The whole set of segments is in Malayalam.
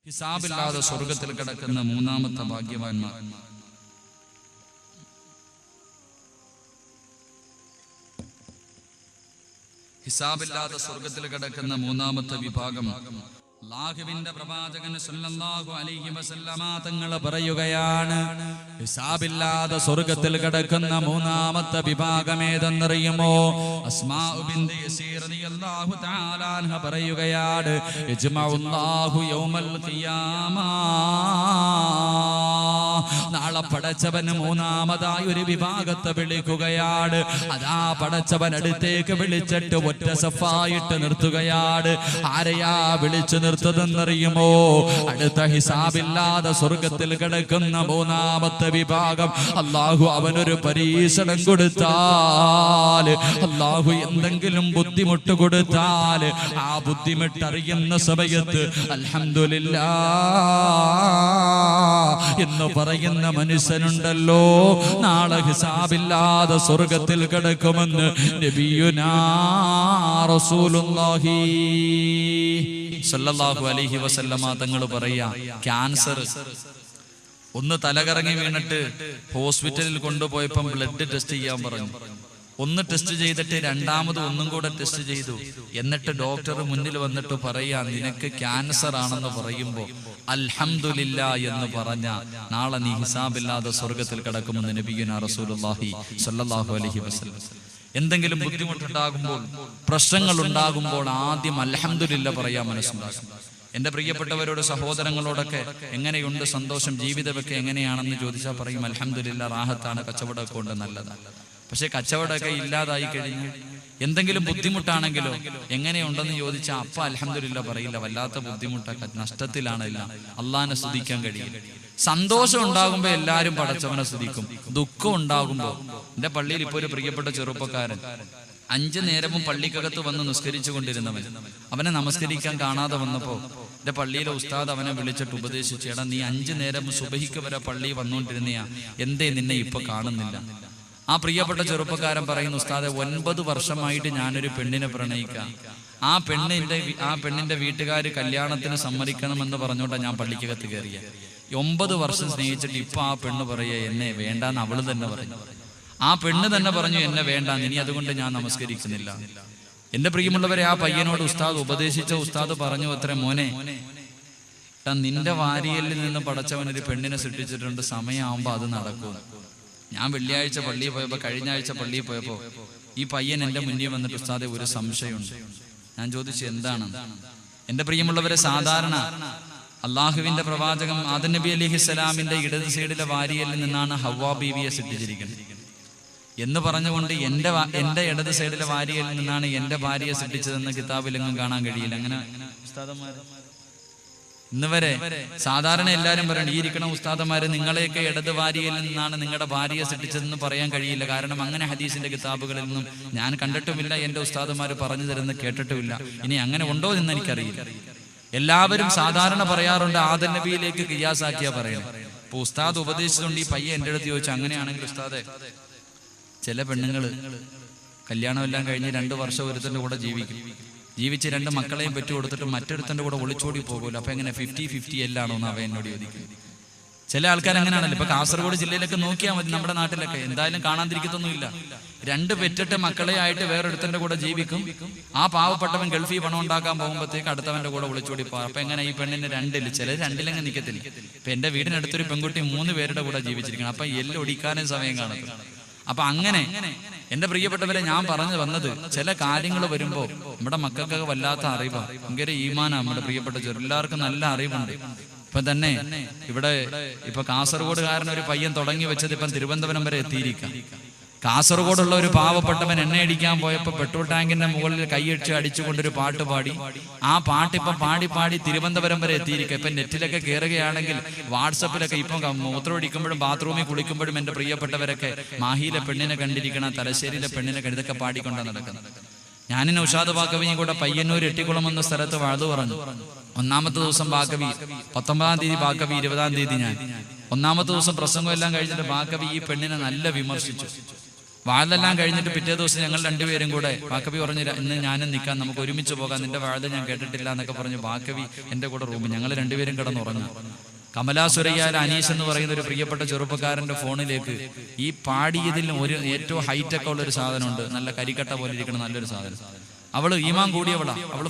ഹിസാബില്ലാതെ സ്വർഗത്തിൽ കിടക്കുന്ന മൂന്നാമത്തെ ഭാഗ്യവാന്മാർ. ഹിസാബില്ലാതെ സ്വർഗത്തിൽ കിടക്കുന്ന മൂന്നാമത്തെ വിഭാഗം അല്ലാഹുവിന്റെ പ്രവാചകൻ സല്ലല്ലാഹു അലൈഹി വസല്ലമ തങ്ങൾ പറയുകയാണ്, ഹിസാബില്ലാതെ സ്വർഗത്തിൽ കിടക്കുന്ന മൂന്നാമത്തെ വിഭാഗം ഏതെന്നറിയുമോ? അസ്മാഉ ബിൻത് യസീർ റളിയല്ലാഹു തആല അൻഹ പറയുകയാണ്, യജ്മഉല്ലാഹു യൗമൽ ഖിയാമ, നാളെ പടച്ചവൻ മൂന്നാമതായി ഒരു വിഭാഗത്തെ വിളിക്കുകയാണ്. അതാ പടച്ചവൻ അടുത്തേക്ക് വിളിച്ചിട്ട് ഒറ്റ സഫായിട്ട് നിർത്തുകയാണ്. ആരെയാ വിളിച്ചു നിർത്തതെന്നറിയുമോ? അടുത്ത ഹിസാബില്ലാതെ സ്വർഗത്തിൽ കിടക്കുന്ന മൂന്നാമത്തെ വിഭാഗം. അല്ലാഹു അവനൊരു പരീക്ഷണം കൊടുത്താൽ, അല്ലാഹു എന്തെങ്കിലും ബുദ്ധിമുട്ട് കൊടുത്താൽ, ആ ബുദ്ധിമുട്ടറിയുന്ന സമയത്ത് അൽഹംദുലില്ലാഹ് എന്ന് പറയുന്ന മനുഷ്യനുണ്ടല്ലോ, നാളെ ഹിസാബില്ലാതെ സ്വർഗത്തിൽ കിടക്കുമെന്ന് നബിയുനാ റസൂലുള്ളാഹി സല്ലല്ലാഹു അലൈഹി വസല്ലമ തങ്ങൾ പറയാ, ക്യാൻസർ ഒന്ന് തലകറങ്ങി വീണിട്ട് ഹോസ്പിറ്റലിൽ കൊണ്ടുപോയപ്പം ബ്ലഡ് ടെസ്റ്റ് ചെയ്യാൻ പറഞ്ഞു. ഒന്ന് ടെസ്റ്റ് ചെയ്തിട്ട് രണ്ടാമത് ഒന്നും കൂടെ ടെസ്റ്റ് ചെയ്തു. എന്നിട്ട് ഡോക്ടർ മുന്നിൽ വന്നിട്ട് പറയാ, നിനക്ക് ക്യാൻസർ ആണെന്ന് പറയുമ്പോ അൽഹംദുലില്ലാ എന്ന് പറഞ്ഞ നാളെ നീ ഹിസാബില്ലാതെ സ്വർഗത്തിൽ കിടക്കുമെന്ന് നബിയുനാ റസൂലുള്ളാഹി സ്വല്ലല്ലാഹു അലൈഹി വസല്ലം. എന്തെങ്കിലും ബുദ്ധിമുട്ടുണ്ടാകുമ്പോൾ, പ്രശ്നങ്ങൾ ഉണ്ടാകുമ്പോൾ ആദ്യം അൽഹംദുലില്ലാ പറയാൻ മനസ്സുണ്ടാകും. എന്റെ പ്രിയപ്പെട്ടവരോട്, സഹോദരങ്ങളോടൊക്കെ എങ്ങനെയുണ്ട് സന്തോഷം, ജീവിതമൊക്കെ എങ്ങനെയാണെന്ന് ചോദിച്ചാൽ പറയും അൽഹംദുലില്ലാ, റാഹത്താണ്, കച്ചവടമൊക്കെ കൊണ്ട് നല്ലതാണ്. പക്ഷെ കച്ചവടമൊക്കെ ഇല്ലാതായി കഴിഞ്ഞു, എന്തെങ്കിലും ബുദ്ധിമുട്ടാണെങ്കിലോ എങ്ങനെയുണ്ടെന്ന് ചോദിച്ചാൽ അപ്പ അൽഹംദുലില്ലാ പറയില്ല. വല്ലാത്ത ബുദ്ധിമുട്ടൊക്കെ, നഷ്ടത്തിലാണില്ല, അള്ളാഹിനെ സ്തുതിക്കാൻ കഴിയില്ല. സന്തോഷം ഉണ്ടാകുമ്പോ എല്ലാരും പടച്ചവനെ സ്തുതിക്കും. ദുഃഖം ഉണ്ടാകുമ്പോ, എന്റെ പള്ളിയിൽ ഇപ്പൊ ഒരു പ്രിയപ്പെട്ട ചെറുപ്പക്കാരൻ 5 നേരവും പള്ളിക്കകത്ത് വന്ന് നിസ്കരിച്ചു കൊണ്ടിരുന്നവൻ, അവനെ നമസ്കരിക്കാൻ കാണാതെ വന്നപ്പോ എന്റെ പള്ളിയിലെ ഉസ്താദ് അവനെ വിളിച്ചിട്ട് ഉപദേശിച്ചു, എടാ നീ 5 നേരം സുബഹിക്ക് വരെ പള്ളി വന്നുകൊണ്ടിരുന്നയാ, എന്തേ നിന്നെ ഇപ്പൊ കാണുന്നില്ല? ആ പ്രിയപ്പെട്ട ചെറുപ്പക്കാരൻ പറയുന്നു, ഉസ്താദെ 9 വർഷമായിട്ട് ഞാനൊരു പെണ്ണിനെ പ്രണയിക്കാം, ആ പെണ്ണിന്റെ വീട്ടുകാര് കല്യാണത്തിന് സമ്മതിക്കണമെന്ന് പറഞ്ഞോണ്ടാ ഞാൻ പള്ളിക്കകത്ത് കയറിയ. 9 വർഷം സ്നേഹിച്ചിട്ട് ഇപ്പൊ ആ പെണ്ണ് പറയേ എന്നെ വേണ്ടാന്ന് അവള് തന്നെ പറഞ്ഞു. ആ പെണ്ണ് തന്നെ പറഞ്ഞു എന്നെ വേണ്ടാന്ന്, ഇനി അതുകൊണ്ട് ഞാൻ നമസ്കരിക്കുന്നില്ല. എന്റെ പ്രിയമുള്ളവരെ, ആ പയ്യനോട് ഉസ്താദ് ഉപദേശിച്ച ഉസ്താദ് പറഞ്ഞു അത്ര, മോനെ നിന്റെ വാരിയലിൽ നിന്ന് പടച്ചവനൊരു പെണ്ണിനെ സൃഷ്ടിച്ചിട്ടുണ്ട്, സമയമാകുമ്പോ അത് നടക്കും. ഞാൻ വെള്ളിയാഴ്ച പള്ളിയിൽ പോയപ്പോ, കഴിഞ്ഞ ആഴ്ച പള്ളിയിൽ പോയപ്പോ ഈ പയ്യൻ എന്റെ മുന്നിൽ വന്നിട്ട്, ഉസ്താദെ ഒരു സംശയമുണ്ട്. ഞാൻ ചോദിച്ചു എന്താണ്? എന്റെ പ്രിയമുള്ളവരെ, സാധാരണ അള്ളാഹുവിന്റെ പ്രവാചകൻ ആദം നബി അലൈഹിസ്സലാമിന്റെ ഇടത് സൈഡിലെ വാരിയലിൽ നിന്നാണ് ഹവ്വാ ബീവിയെ സൃഷ്ടിച്ചിരിക്കുന്നത് എന്ന് പറഞ്ഞുകൊണ്ട് എന്റെ ഇടത് സൈഡിലെ വാരിയലിൽ നിന്നാണ് എന്റെ ഭാര്യയെ സൃഷ്ടിച്ചതെന്ന് കിതാബിലെങ്ങും കാണാൻ കഴിയില്ല. അങ്ങനെ ഉസ്താദന്മാര് ഇന്ന് വരെ സാധാരണ എല്ലാരും പറയണം, ഈ ഇരിക്കണ ഉസ്താദന്മാര് നിങ്ങളെയൊക്കെ ഇടത് വാരിയയിൽ നിന്നാണ് നിങ്ങളുടെ ഭാര്യയെ സൃഷ്ടിച്ചതെന്ന് പറയാൻ കഴിയില്ല. കാരണം അങ്ങനെ ഹദീസിന്റെ കിതാബുകളിൽ നിന്നും ഞാൻ കണ്ടിട്ടുമില്ല, എന്റെ ഉസ്താദന്മാര് പറഞ്ഞു തരുന്ന കേട്ടിട്ടുമില്ല. ഇനി അങ്ങനെ ഉണ്ടോ എന്ന് എനിക്കറിയില്ല. എല്ലാവരും സാധാരണ പറയാറുണ്ട് ആദം നബിയിലേക്ക് ഖിയാസാക്കിയാ പറയണം. ഇപ്പൊ ഉസ്താദ് ഉപദേശിച്ചുകൊണ്ട് ഈ പയ്യെ എന്റെ അടുത്ത് ചോദിച്ചു, അങ്ങനെയാണെങ്കിൽ ഉസ്താദെ ചില പെണ്ണുങ്ങള് കല്യാണം എല്ലാം കഴിഞ്ഞ് 2 വർഷം ഒരുത്തന്റെ കൂടെ ജീവിച്ച് 2 മക്കളെയും പെറ്റു കൊടുത്തിട്ട് മറ്റൊരുത്തന്റെ കൂടെ ഒളിച്ചോടി പോകുമല്ലോ, അപ്പൊ എങ്ങനെ 50-50 എല്ലാണോ എന്ന് അവ എന്നോട് ചോദിക്കും. ചില ആൾക്കാർ അങ്ങനെയാണല്ലോ. ഇപ്പൊ കാസർഗോഡ് ജില്ലയിലൊക്കെ നോക്കിയാൽ മതി, നമ്മുടെ നാട്ടിലൊക്കെ എന്തായാലും കാണാതിരിക്കത്തൊന്നുമില്ല. 2 പെറ്റിട്ട് മക്കളെ ആയിട്ട് വേറൊരുത്തന്റെ കൂടെ ജീവിക്കും. ആ പാവപ്പെട്ടവൻ ഗൾഫിൽ പണം ഉണ്ടാക്കാൻ പോകുമ്പോഴത്തേക്ക് അടുത്തവന്റെ കൂടെ ഒളിച്ചോടി പോകും. അപ്പൊ എങ്ങനെ ഈ പെണ്ണിന് 2 ചിലർ 2 നിൽക്കത്തില്ല. ഇപ്പൊ എന്റെ വീടിനടുത്തൊരു പെൺകുട്ടി 3 പേരുടെ കൂടെ ജീവിച്ചിരിക്കണം. അപ്പൊ ഒടിക്കാനും സമയം കാണത്തില്ല. അപ്പൊ അങ്ങനെ എന്റെ പ്രിയപ്പെട്ടവരെ, ഞാൻ പറഞ്ഞു വന്നത്, ചില കാര്യങ്ങൾ വരുമ്പോ നമ്മുടെ മക്കൾക്കൊക്കെ വല്ലാത്ത അറിവാണ്, ഭയങ്കര ഈമാനാണ്. നമ്മുടെ പ്രിയപ്പെട്ട എല്ലാവർക്കും നല്ല അറിവുണ്ട്. ഇപ്പൊ തന്നെ ഇവിടെ ഇപ്പൊ കാസർഗോഡുകാരൻ ഒരു പയ്യൻ തുടങ്ങി വെച്ചത് ഇപ്പം തിരുവനന്തപുരം വരെ എത്തിയിരിക്കാം. കാസർഗോഡുള്ള ഒരു പാവപ്പെട്ടവൻ എണ്ണ അടിക്കാൻ പോയപ്പോ പെട്രോൾ ടാങ്കിന്റെ മുകളിൽ കൈയടിച്ച് അടിച്ചുകൊണ്ടൊരു പാട്ട് പാടി, ആ പാട്ടിപ്പം പാടി തിരുവനന്തപുരം വരെ എത്തിയിരിക്കുക. ഇപ്പൊ നെറ്റിലൊക്കെ കയറുകയാണെങ്കിൽ, വാട്സപ്പിലൊക്കെ ഇപ്പം മൂത്രമൊഴിക്കുമ്പോഴും ബാത്റൂമിൽ കുളിക്കുമ്പോഴും എന്റെ പ്രിയപ്പെട്ടവരൊക്കെ മാഹിയിലെ പെണ്ണിനെ കണ്ടിരിക്കണം, തലശ്ശേരിയിലെ പെണ്ണിനെ ഇതൊക്കെ പാടിക്കൊണ്ടാണ് നടക്കുന്നത്. ഞാനിന്ന് ഉഷാദ് ബാക്കവിയും കൂടെ പയ്യന്നൂർ എട്ടിക്കുളം എന്ന സ്ഥലത്ത് വാഴ്തു പറഞ്ഞു. 1ാമത്തെ ദിവസം ബാക്കവി, 19-ാം തീയതി ബാക്കവി, 20-ാം തീയതി ഞാൻ. 1ാമത്തെ ദിവസം പ്രസംഗം എല്ലാം കഴിഞ്ഞിട്ട് ബാക്കവി ഈ പെണ്ണിനെ നല്ല വിമർശിച്ചു. വാഴെല്ലാം കഴിഞ്ഞിട്ട് പിറ്റേ ദിവസം ഞങ്ങൾ രണ്ടുപേരും കൂടെ വാക്കവി പറഞ്ഞു, ഇന്ന് ഞാനും നിൽക്കാൻ, നമുക്ക് ഒരുമിച്ച് പോകാം, നിന്റെ വാഴ ഞാൻ കേട്ടിട്ടില്ല എന്നൊക്കെ പറഞ്ഞു വാക്കവി എൻ്റെ കൂടെ റൂമിൽ ഞങ്ങൾ രണ്ടുപേരും കിടന്നുറങ്ങാം. കമലാസുരയ്യാൽ അനീഷ് എന്ന് പറയുന്ന ഒരു പ്രിയപ്പെട്ട ചെറുപ്പക്കാരന്റെ ഫോണിലേക്ക് ഈ പാടിയതിൽ ഏറ്റവും ഹൈറ്റൊക്കെ ഉള്ള ഒരു സാധനമുണ്ട്, നല്ല കരിക്കട്ട പോലെ ഇരിക്കുന്ന നല്ലൊരു സാധനം. അവള് ഈമാൻ കൂടിയവളാ. അവള്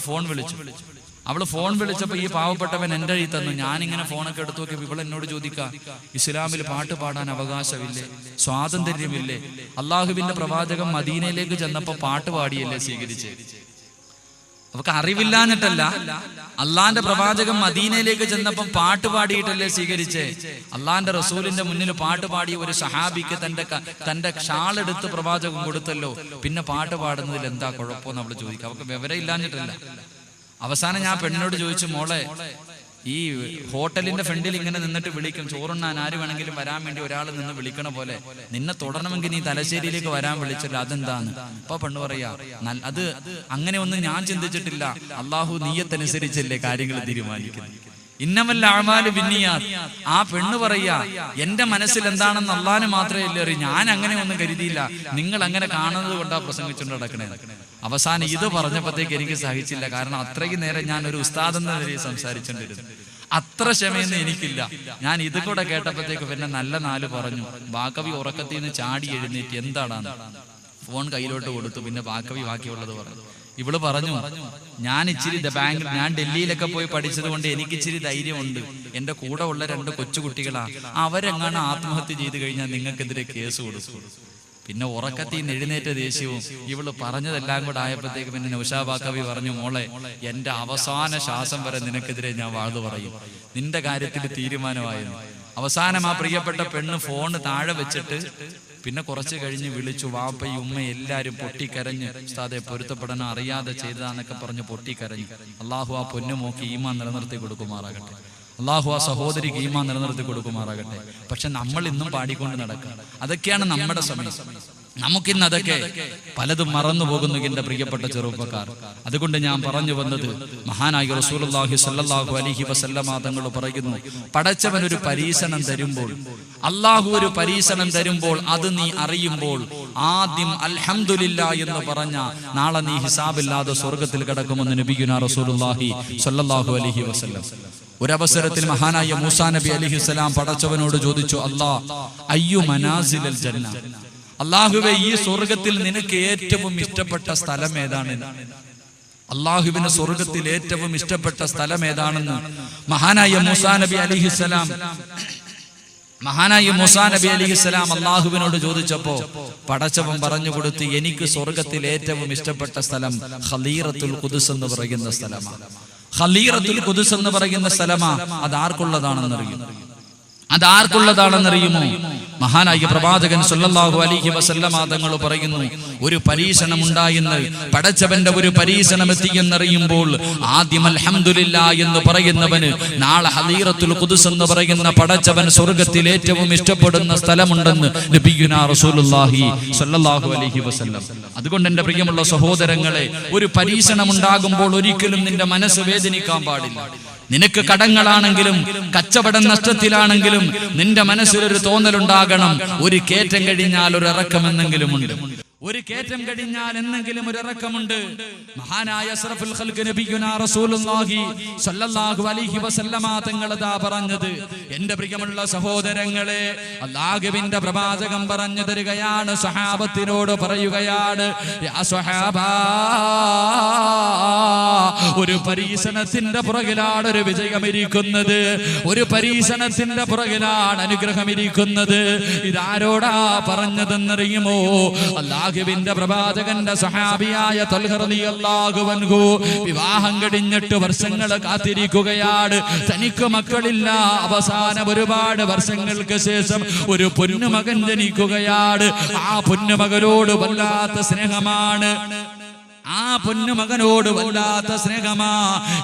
ഫോൺ വിളിച്ചപ്പോൾ ഈ പാവപ്പെട്ടവൻ എൻ്റെ കയ്യിൽ തന്നു. ഞാനിങ്ങനെ ഫോണൊക്കെ എടുത്തു നോക്കി ഇവൾ എന്നോട് ചോദിക്കാം, ഇസ്ലാമിൽ പാട്ട് പാടാൻ അവകാശമില്ലേ, സ്വാതന്ത്ര്യമില്ലേ? അള്ളാഹുവിന്റെ പ്രവാചകൻ മദീനയിലേക്ക് ചെന്നപ്പോൾ പാട്ട് പാടിയല്ലേ സ്വീകരിച്ച്? അവർക്ക് അറിവില്ലാഞ്ഞിട്ടല്ല, അള്ളാന്റെ പ്രവാചകൻ മദീനയിലേക്ക് ചെന്നപ്പം പാട്ട് പാടിയിട്ടല്ലേ സ്വീകരിച്ചേ? അള്ളാന്റെ റസൂലിന്റെ മുന്നിൽ പാട്ട് പാടിയ ഒരു സഹാബിക്ക് തന്റെ ഷാളെടുത്ത് പ്രവാചകൻ കൊടുത്തല്ലോ, പിന്നെ പാട്ട് പാടുന്നതിൽ എന്താ കുഴപ്പമെന്ന് അവള് ചോദിക്കുക. അവർക്ക് വിവരം ഇല്ലാഞ്ഞിട്ടല്ല. അവസാനം ഞാൻ പെണ്ണിനോട് ചോദിച്ചു, മോളെ, ഈ ഹോട്ടലിന്റെ ഫ്രണ്ടിൽ ഇങ്ങനെ നിന്നിട്ട് വിളിക്കും, ചോറുണ്ണാൻ ആര് വേണമെങ്കിലും വരാൻ വേണ്ടി ഒരാൾ നിന്ന് വിളിക്കണ പോലെ നിന്നെ തുടരണമെങ്കിൽ നീ തലശ്ശേരിയിലേക്ക് വരാൻ വിളിച്ചല്ലോ, അതെന്താന്ന്? അപ്പൊ പെണ്ണ് പറയാ, അത് അങ്ങനെ ഒന്നും ഞാൻ ചിന്തിച്ചിട്ടില്ല, അള്ളാഹു നീയത്തനുസരിച്ചല്ലേ കാര്യങ്ങൾ തീരുമാനിക്കുന്നത്. ഇന്നമൽ അഅ്മാലു ബിന്നിയാത്ത്. ആ പെണ്ണ് പറയാ, എന്റെ മനസ്സിൽ എന്താണെന്ന് അള്ളാഹുവിന് മാത്രമേ അറിയൂ, ഞാൻ അങ്ങനെ ഒന്നും കരുതിയില്ല, നിങ്ങൾ അങ്ങനെ കാണുന്നത് കൊണ്ടാ പ്രസംഗിച്ചുകൊണ്ട് നടക്കണേ. അവസാനം ഇത് പറഞ്ഞപ്പോഴത്തേക്ക് എനിക്ക് സഹിച്ചില്ല. കാരണം അത്രയും നേരം ഞാൻ ഒരു ഉസ്താദ് എന്ന നിലയിൽ സംസാരിച്ചോണ്ടിരുന്നു. അത്ര ക്ഷമയൊന്നും എനിക്കില്ല. ഞാൻ ഇത് കൂടെ കേട്ടപ്പോഴത്തേക്ക് പിന്നെ നല്ല നാല് പറഞ്ഞു. ബാക്കവി ഉറക്കത്തിൽ നിന്ന് ചാടി എഴുന്നേറ്റ് എന്താടാന്ന് ഫോൺ കയ്യിലോട്ട് കൊടുത്തു. പിന്നെ ബാക്കവി ബാക്കിയുള്ളത് പറഞ്ഞു. ഇവള് പറഞ്ഞു, ഞാൻ ഇച്ചിരി ബാങ്കിൽ, ഞാൻ ഡൽഹിയിലൊക്കെ പോയി പഠിച്ചത് കൊണ്ട് എനിക്ക് ഇച്ചിരി ധൈര്യമുണ്ട്. എന്റെ കൂടെ ഉള്ള 2 കൊച്ചുകുട്ടികളാ, അവരെങ്ങാണ് ആത്മഹത്യ ചെയ്ത് കഴിഞ്ഞാൽ നിങ്ങൾക്കെതിരെ കേസ് കൊടുക്കും. പിന്നെ ഉറക്കത്തിൽ നിന്ന് എഴുന്നേറ്റ ദേഷ്യവും ഇവള് പറഞ്ഞതെല്ലാം കൂടെ ആയപ്പോഴത്തേക്ക് പിന്നെ നൗഷാബാക്കവി പറഞ്ഞു, മോളെ, എന്റെ അവസാന ശ്വാസം വരെ നിനക്കെതിരെ ഞാൻ വാഴ്ന്നു പറയും, നിന്റെ കാര്യത്തിൽ തീരുമാനമായിരുന്നു. അവസാനം ആ പ്രിയപ്പെട്ട പെണ്ണ് ഫോണ് താഴെ വെച്ചിട്ട് പിന്നെ കുറച്ച് കഴിഞ്ഞ് വിളിച്ചു. വാപ്പയും ഉമ്മയും എല്ലാരും പൊട്ടിക്കരഞ്ഞ്, ഉസ്താദെ പൊരുത്തപ്പെടാൻ അറിയാതെ ചെയ്തതാന്നൊക്കെ പറഞ്ഞ് പൊട്ടിക്കരഞ്ഞു. അള്ളാഹു ആ പൊന്നുമോക്ക് ഈമാൻ നിലനിർത്തി കൊടുക്കുമാറാകട്ടെ. അള്ളാഹു ആ സഹോദരിക്ക് ഈമാൻ നിലനിർത്തി കൊടുക്കുമാറാകട്ടെ. പക്ഷെ നമ്മൾ ഇന്നും പാടിക്കൊണ്ട് നടക്കുക, അതൊക്കെയാണ് നമ്മുടെ സമയം. നമുക്കിന്ന് അതൊക്കെ പലതും മറന്നു പോകുന്നു എന്റെ പ്രിയപ്പെട്ട ചെറുപ്പക്കാർ. അതുകൊണ്ട് ഞാൻ പറഞ്ഞു വന്നത്, മഹാനായ റസൂലുള്ളാഹി സ്വല്ലല്ലാഹു അലൈഹി വസല്ലമ തങ്ങൾ പറയുന്നു, പടച്ചവൻ ഒരു പരീക്ഷണം തരുമ്പോൾ, അള്ളാഹു ഒരു പരീക്ഷണം തരുമ്പോൾ അത് നീ അറിയുമ്പോൾ ആദ്യം അൽഹംദുലില്ലാഹ് എന്ന് പറഞ്ഞ നാളെ നീ ഹിസാബില്ലാതെ സ്വർഗത്തിൽ കിടക്കുമെന്ന് നബിയുനാ റസൂലുള്ളാഹി സ്വല്ലല്ലാഹു അലൈഹി വസല്ലം. ഒരവസരത്തിൽ മഹാനായ മൂസാ നബി അലൈഹിസ്സലാം പടച്ചവനോട് ചോദിച്ചു, അല്ലാഹ് അയ്യു മനാസിലൽ ജന്ന, അല്ലാഹുവേ, ഈ സ്വർഗത്തിൽ നിനക്ക് ഏറ്റവും ഇഷ്ടപ്പെട്ട സ്ഥലം ഏതാണ്? അല്ലാഹുവിന് സ്വർഗത്തിൽ ഏറ്റവും ഇഷ്ടപ്പെട്ട സ്ഥലം ഏതാണെന്ന് മഹാനായ മൂസാ നബി അലൈഹിസ്സലാം അല്ലാഹുവിനോട് ചോദിച്ചപ്പോ പടച്ചവൻ പറഞ്ഞു കൊടുത്തു, എനിക്ക് സ്വർഗത്തിൽ ഏറ്റവും ഇഷ്ടപ്പെട്ട സ്ഥലം ഖലീറത്തുൽ ഖുദ്സ് എന്ന് പറയുന്ന സ്ഥലമാണ്. ഖലീറത്തുൽ ഖുദ്സ് എന്ന് പറയുന്ന സ്ഥലമാ. അതാർക്കുള്ളതാണെന്നറിയുമോ? മഹാനായ പ്രവാചകൻ സല്ലല്ലാഹു അലൈഹി വസല്ലമ തങ്ങൾ പറയുന്നു, ഒരു പരീക്ഷണം ഉണ്ടായെന്ന്, പടച്ചവന്റെ ഒരു പരീക്ഷണം എത്തിയെന്നറിയുമ്പോൾ ആദ്യം അൽഹംദുലില്ലാഹ് എന്ന് പറയുന്നവന് നാളെ ഖലീറത്തുൽ ഖുദ്സ് എന്ന് പറയുന്ന പടച്ചവൻ സ്വർഗത്തിൽ ഏറ്റവും ഇഷ്ടപ്പെടുന്ന സ്ഥലമുണ്ടെന്ന് നബിയുനാ റസൂലുള്ളാഹി സ്വല്ലല്ലാഹു അലൈഹി വസല്ലം. അതുകൊണ്ട് എൻ്റെ പ്രിയമുള്ള സഹോദരങ്ങളെ, ഒരു പരീക്ഷണം ഉണ്ടാകുമ്പോൾ ഒരിക്കലും നിന്റെ മനസ്സ് വേദനിക്കാൻ പാടില്ല. നിനക്ക് കടങ്ങളാണെങ്കിലും കച്ചവടം നഷ്ടത്തിലാണെങ്കിലും നിന്റെ മനസ്സിലൊരു തോന്നലുണ്ടാകണം, ഒരു കയറ്റം കഴിഞ്ഞാൽ ഒരു ഇറക്കമെന്നെങ്കിലും ഉണ്ട്. ഒരു കയറ്റം കഴിഞ്ഞാൽ എന്നെങ്കിലും ഒരു ഇറക്കമുണ്ട്. മഹാനായ അഷ്റഫുൽ ഖൽഖ് നബിയുനാ റസൂലുള്ളാഹി സ്വല്ലല്ലാഹു അലൈഹി വസല്ലമ തങ്ങൾ അതാ പറഞ്ഞത്, എൻ്റെ പ്രിയമുള്ള സഹോദരങ്ങളെ, അല്ലാഹുവിന്റെ പ്രവാചകൻ പറഞ്ഞു തരികയാണ്, സഹാബത്തിനോട് പറയുകയാണ്, യാ സ്വഹാബാ, ഒരു പരീക്ഷണത്തിന്റെ പുറകിലാണ് ഒരു വിജയമിരിക്കുന്നത്, ഒരു പരീക്ഷണത്തിന്റെ പുറകിലാണ് അനുഗ്രഹമിരിക്കുന്നത്. ഇതാരോടാ പറഞ്ഞതെന്നറിയുമോ? അല്ലാഹുവിന്റെ പ്രവാചകന്റെ സഹാബിയായ തൽഹ റളിയല്ലാഹു അൻഹു വിവാഹം കഴിഞ്ഞിട്ട് വർഷങ്ങൾ കാത്തിരിക്കുകയാണ്. തനിക്ക് മക്കളില്ല. അവസാനം ഒരുപാട് വർഷങ്ങൾക്ക് ശേഷം ഒരു പൊന്നുമകൻ ജനിക്കുകയാണ്. ആ പൊന്നുമകനോട് വല്ലാത്ത സ്നേഹമാണ്. ആ പൊന്നുമകനോട് വല്ലാത്ത സ്നേഹമാ.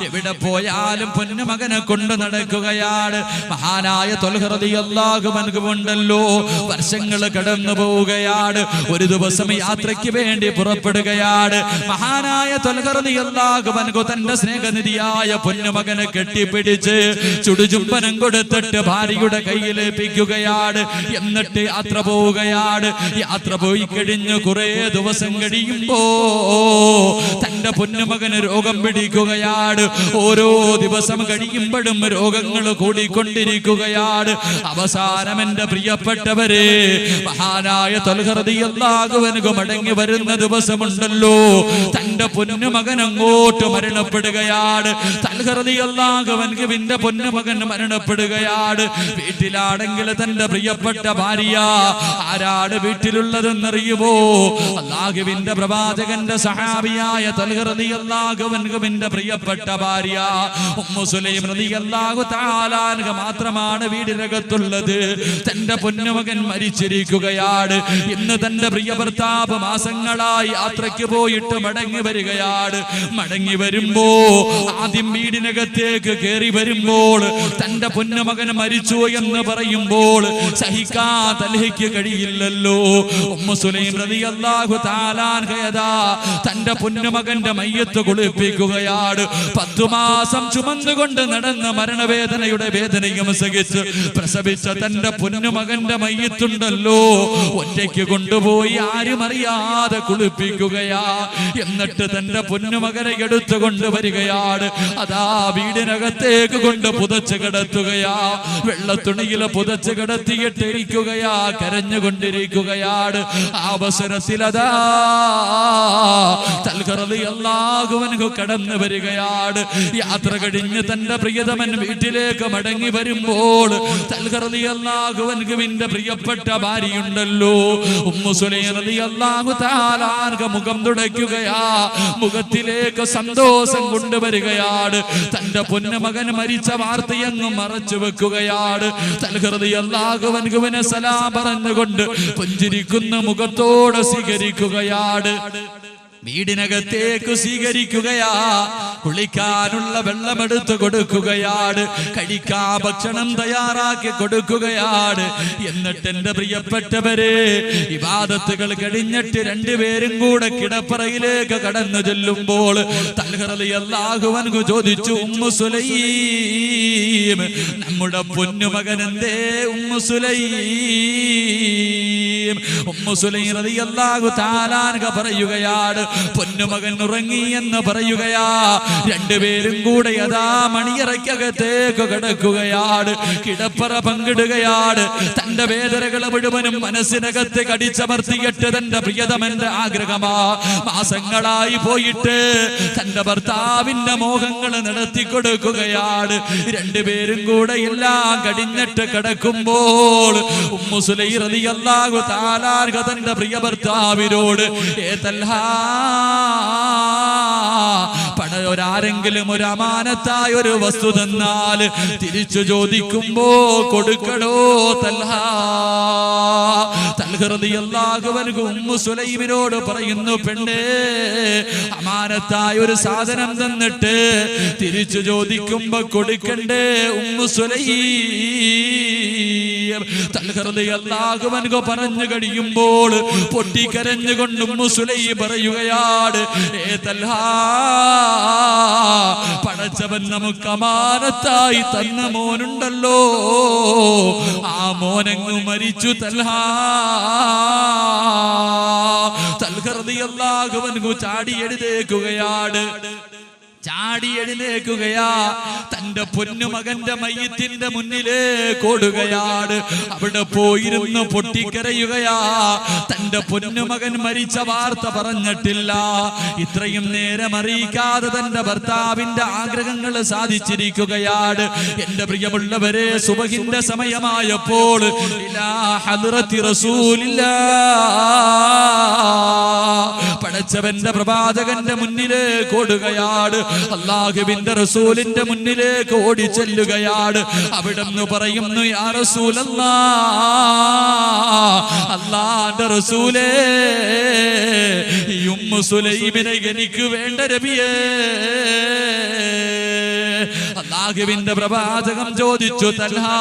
എവിടെ പോയാലും പൊന്നുമകനെ കൊണ്ട് നടക്കുകയാണ്. മഹാനായ ത്വൽഹ റളിയല്ലാഹു അൻഹു ഉണ്ടല്ലോ, വർഷങ്ങൾ കടന്നു പോവുകയാണ്. ഒരു ദിവസം യാത്രയ്ക്ക് വേണ്ടി പുറപ്പെടുകയാണ്. മഹാനായ ത്വൽഹ റളിയല്ലാഹു അൻഹു തന്റെ സ്നേഹനിധിയായ പൊന്നുമകനെ കെട്ടിപ്പിടിച്ച് ചുടുചുംബനം കൊടുത്തിട്ട് ഭാര്യയുടെ കയ്യിലേൽപ്പിക്കുകയാണ്. എന്നിട്ട് യാത്ര പോവുകയാണ്. യാത്ര പോയി കഴിഞ്ഞ് കുറെ ദിവസം കഴിയുമ്പോ തന്റെ പൊന്നുമകന് രോഗം പിടിക്കുകയാണ്. ഓരോ ദിവസം കഴിയുമ്പോഴും രോഗങ്ങൾ കൂടിക്കൊണ്ടിരിക്കുകയാണ്. അവസാനം എന്റെ പ്രിയപ്പെട്ടവരെ, മഹാനായ ത്വൽഹ റളിയല്ലാഹു അൻഹു മടങ്ങി വരുന്ന ദിവസമുണ്ടല്ലോ, തന്റെ പൊന്നുമകൻ അങ്ങോട്ട് മരണപ്പെടുകയാണ്. ത്വൽഹ റളിയല്ലാഹു അൻഹുവിന്റെ പൊന്നുമകൻ മരണപ്പെടുകയാണ്. വീട്ടിലാണെങ്കിൽ തന്റെ പ്രിയപ്പെട്ട ഭാര്യ. ആരാണ് വീട്ടിലുള്ളതെന്നറിയുമോ? അല്ലാഹുവിന്റെ പ്രവാചകന്റെ സഹാബിയായ ത്വൽഹ റളിയല്ലാഹു അൻഹുവിന്റെ പ്രിയപ്പെട്ട ഭാര്യ ഉമ്മു സുലൈം റളിയല്ലാഹു തആല അൻഹ മാത്രമാണ് വീടിനകത്തുള്ളത്. തന്റെ പൊന്നുമകൻ മരിച്ചിരിക്കുകയാണ്. ഇന്ന് തന്റെ പ്രിയ ഭർത്താവ് മാസങ്ങളായി യാത്രയ്ക്ക് പോയിട്ട് മടങ്ങി വരികയാണ്. മടങ്ങി വരുമ്പോ ആദ്യം വീടിനകത്തേക്ക് കയറി വരുമ്പോൾ തന്റെ പൊന്നുമകൻ മരിച്ചു എന്ന് പറയുമ്പോൾ സഹിക്കാൻ തൽഹയ്ക്ക് കഴിയില്ലല്ലോ. ഉമ്മു സുലൈം റളിയല്ലാഹു തആല അൻഹ തന്റെ പൊന്നുമകന്റെ മയ്യത്ത് കുളിപ്പിക്കുകയാണ്. 10 മാസം ചുമന്നുകൊണ്ട് നടന്ന മരണവേദനയുടെ വേദനയും സഹിച്ച് പ്രസവിച്ച തന്റെ പൊന്നുമകന്റെ മയ്യത്തുണ്ടല്ലോ, ഒറ്റയ്ക്ക് കൊണ്ടുപോയി ആരും അറിയാതെ കുളിപ്പിക്കുകയാ. എന്നിട്ട് തന്റെ പൊന്നുമകനെ എടുത്തു കൊണ്ടുവരികയാണ്. അതാ വീടിനകത്തേക്ക് കൊണ്ട് പുതച്ച് കിടത്തുകയാ. വെള്ളത്തുണിയിൽ പുതച്ച് കിടത്തിയിട്ടിരിക്കുകയാ. കരഞ്ഞുകൊണ്ടിരിക്കുകയാണ്. ആ അവസരത്തിൽ അതാ ത്വൽഹ റളിയല്ലാഹു അൻഹു കടന്നു വരികയാണ്. യാത്ര കഴിഞ്ഞ് തന്റെ പ്രിയതമൻ വീട്ടിലേക്ക് മടങ്ങി വരുമ്പോൾ ത്വൽഹ റളിയല്ലാഹു അൻഹുവിന്റെ പ്രിയപ്പെട്ട ഭാര്യയുണ്ടല്ലോ, ഉമ്മു സുലൈം റളിയല്ലാഹു തആല അൻഹ മുഖം തുടയ്ക്കുകയാ. മുഖത്തിലേക്ക് സന്തോഷം കൊണ്ടുവരികയാണ്. തന്റെ പൊന്നുമകൻ മരിച്ച വാർത്തയങ്ങ് മറച്ചു വെക്കുകയാണ്. ത്വൽഹ റളിയല്ലാഹു അൻഹുവിനെ സലാം പറഞ്ഞുകൊണ്ട് പുഞ്ചിരിക്കുന്ന മുഖത്തോടെ സ്വീകരിക്കുകയാണ്. വീടിനകത്തേക്ക് സ്വീകരിക്കുകയാ. കുളിക്കാനുള്ള വെള്ളമെടുത്ത് കൊടുക്കുകയാണ്. കഴിക്കാൻ ഭക്ഷണം തയ്യാറാക്കി കൊടുക്കുകയാണ്. എന്നിട്ട് എന്റെ പ്രിയപ്പെട്ടവരെ, ഇബാദത്തുകൾ കഴിഞ്ഞിട്ട് രണ്ടുപേരും കൂടെ കിടപ്പറയിലേക്ക് കടന്നു ചെല്ലുമ്പോൾ ത്വൽഹ റളിയല്ലാഹു അൻഹു ചോദിച്ചു, ഉമ്മു സുലൈം, നമ്മുടെ പൊന്നുമകൻ എന്തേ? ഉമ്മു സുലൈം റളിയല്ലാഹു തആല അൻഹ പറയുകയാണ്, പൊന്നുമകൻ ഉറങ്ങി എന്ന് പറയുകയാ. രണ്ടുപേരും കൂടെ യഥാ മണിയറയ്ക്കകത്തേക്ക് കിടക്കുകയാണ്. കിടപ്പറ പങ്കിടുകയാണ്. തന്റെ വേദനകൾ മുഴുവനും മനസ്സിനകത്ത് കടിച്ചമർത്തിയിട്ട് തന്റെ പ്രിയതമന്റെ ആഗ്രഹമാ. മാസങ്ങളായി പോയിട്ട് തന്റെ ഭർത്താവിന്റെ മോഹങ്ങൾ നടത്തി കൊടുക്കുകയാണ്. രണ്ടുപേരും കൂടെ എല്ലാം കടിഞ്ഞിട്ട് കിടക്കുമ്പോൾ ഉമ്മു സുലൈം റളിയല്ലാഹു തആല അൻഹ തന്റെ പ്രിയ ഭർത്താവിനോട്, ഒരാരെങ്കിലും ഒരു അമാനത്തായ ഒരു വസ്തു തന്നാൽ തിരിച്ചു ചോദിക്കുമ്പോ കൊടുക്കണോ തൽഹ? ത്വൽഹ റളിയല്ലാഹു അൻഹു ഉമ്മു സുലൈമിനോട് പറയുന്നു, പെണ്ണേ, അമാനത്തായ ഒരു സാധനം തന്നിട്ട് തിരിച്ചു ചോദിക്കുമ്പോ കൊടുക്കണ്ടേ ഉമ്മു സുലൈം? ത്വൽഹ റളിയല്ലാഹു അൻഹു പറഞ്ഞു കഴിയുമ്പോൾ പൊട്ടിക്കരഞ്ഞുകൊണ്ട് ഉമ്മു സുലൈം പറയുകയാണ്, ഏ തൽഹ, പടച്ചവൻ നമുക്ക് അമാനത്തായി തന്ന മോനുണ്ടല്ലോ, ആ മോനങ്ങ് മരിച്ചു തൽഹ. ത്വൽഹ റളിയല്ലാഹു അൻഹു ചാടി എഴുന്നേൽക്കുകയാണ്. തന്റെ പൊന്നുമകന്റെ മയ്യത്തിന്റെ മുന്നിലേക്ക് ഓടുകയാണ്. അവിടെ പോയിരുന്ന് പൊട്ടിക്കരയുകയാ. തന്റെ പൊന്നുമകൻ മരിച്ച വാർത്ത പറഞ്ഞിട്ടില്ല. ഇത്രയും നേരം അറിയിക്കാതെ തന്റെ ഭർത്താവിന്റെ ആഗ്രഹങ്ങൾ സാധിച്ചിരിക്കുകയാണ്. എന്റെ പ്രിയമുള്ളവരെ, സുബഹിന്റെ സമയമായപ്പോൾ ഇലാ ഹദ്റത്തി റസൂലില്ലാ, പടച്ചവന്റെ പ്രവാചകന്റെ മുന്നിലേക്ക് ഓടുകയാണ്, അല്ലാഹുവിന്റെ റസൂലിന്റെ മുന്നിലേക്ക് ഓടിച്ചെല്ലുകയാണ്. അവിടുന്ന് പറയുന്നു, യാ റസൂലല്ലാഹ്, അല്ലാഹുവിന്റെ റസൂലേ, ഈ ഉമ്മു സുലൈമിനെ എനിക്ക് വേണ്ട നബിയേ. അല്ലാഹുവിന്റെ പ്രവാചകം ചോദിച്ചു, തൽഹാ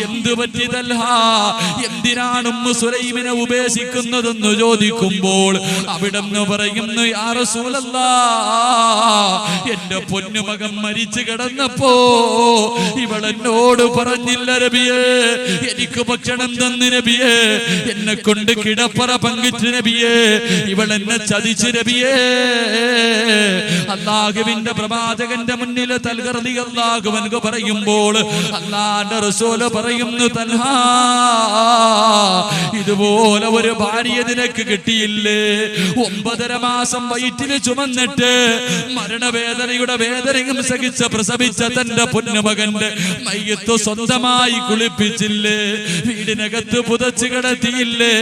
എന്തു പറ്റി തൽഹാ, എന്തിനാണ് ഉമ്മു സുലൈമിനെ ഉപേക്ഷിക്കുന്നതെന്ന് ചോദിക്കുമ്പോൾ അവിടുന്ന് പറയുന്നു, യാ റസൂലല്ലാഹ്, എന്റെ പൊന്നുമകൻ മരിച്ചു കിടന്നപ്പോ ഇവളെന്നോട് പറഞ്ഞില്ല നബിയേ, എനിക്ക് ഭക്ഷണം തന്നു നബിയേ, എന്നെ കൊണ്ട് കിടപ്പറ പങ്കിച്ചു നബിയേ, ഇവളെന്നെ ചതിച്ചു നബിയേ. അല്ലാഹുവിന്റെ പ്രവാചകന്റെ മുന്നിൽ തൽഹ റളിയല്ലാഹു അൻഹു പറയുമ്പോൾ അല്ലാഹുവിന്റെ റസൂൽ പറയുന്നു, തൽഹാ ഇതുപോലെ ഒരു ഭാര്യ നിനക്ക് കിട്ടിയില്ലേ? 9.5 മാസം വയറ്റിൽ ചുമന്നിട്ട് മരണവേദനയുടെ വേദനയും സഹിച്ച് പ്രസവിച്ച തന്റെ പൊന്നുമകന്റെ മയ്യത്ത് സ്വന്തമായി കുളിപ്പിച്ചില്ലേ? വീടിനകത്ത് പുതച്ചു കിടത്തിയില്ലേ?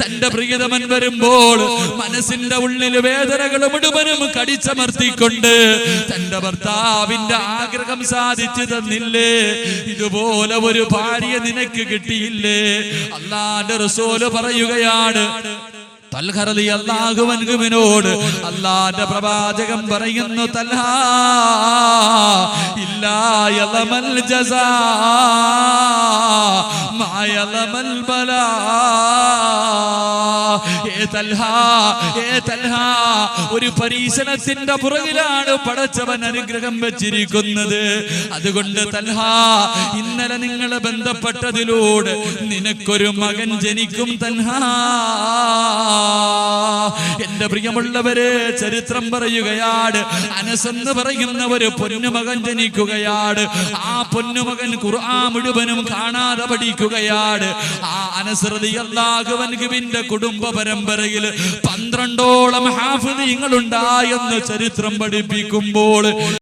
തന്റെ പ്രിയതമൻ വരുമ്പോൾ മനസ്സിന്റെ ഉള്ളിൽ വേദനകൾ മുഴുവനും കടിച്ചമർത്തിക്കൊണ്ട് തന്റെ ഭർത്താവിന്റെ ആഗ്രഹം സാധിച്ചു തന്നില്ലേ? ഇതുപോലെ ഒരു ഭാര്യ നിനക്ക് കിട്ടിയില്ലേ? അല്ലാഹുവിന്റെ റസൂൽ പറയുകയാണ്, തൽഹ റളിയല്ലാഹു അൻഹുവിനോട് അല്ലാഹുവിന്റെ പ്രവാചകൻ പറയുന്നു, തൽഹാ ഇല്ലാ യലമൽ ജസാ മാ യലമൽ ബലാ. ഒരു പരീക്ഷണത്തിന്റെ പുറകിലാണ് പടച്ചവൻ അനുഗ്രഹം വെച്ചിരിക്കുന്നത്. അതുകൊണ്ട് തൽഹാ, ഇന്നലെ നിങ്ങൾ ബന്ധപ്പെട്ടതിലൂടെ നിനക്കൊരു മകൻ ജനിക്കും തൽഹാ. എന്റെ പ്രിയമുള്ളവരെ, ചരിത്രം പറയുകയാണ്, അനസ് എന്ന് പറയുന്ന ഒരു പൊന്നുമകൻ ജനിക്കുകയാണ്. ആ പൊന്നുമകൻ ഖുർആൻ മുഴുവനും കാണാതെ പഠിക്കുകയാണ്. ആ അനസ് റളിയല്ലാഹു അൻഹുവിന്റെ കുടുംബ പരമ്പരയിൽ 12ഓളം ഹാഫിളീങ്ങൾ ഉണ്ടായെന്ന് ചരിത്രം പഠിപ്പിക്കുമ്പോൾ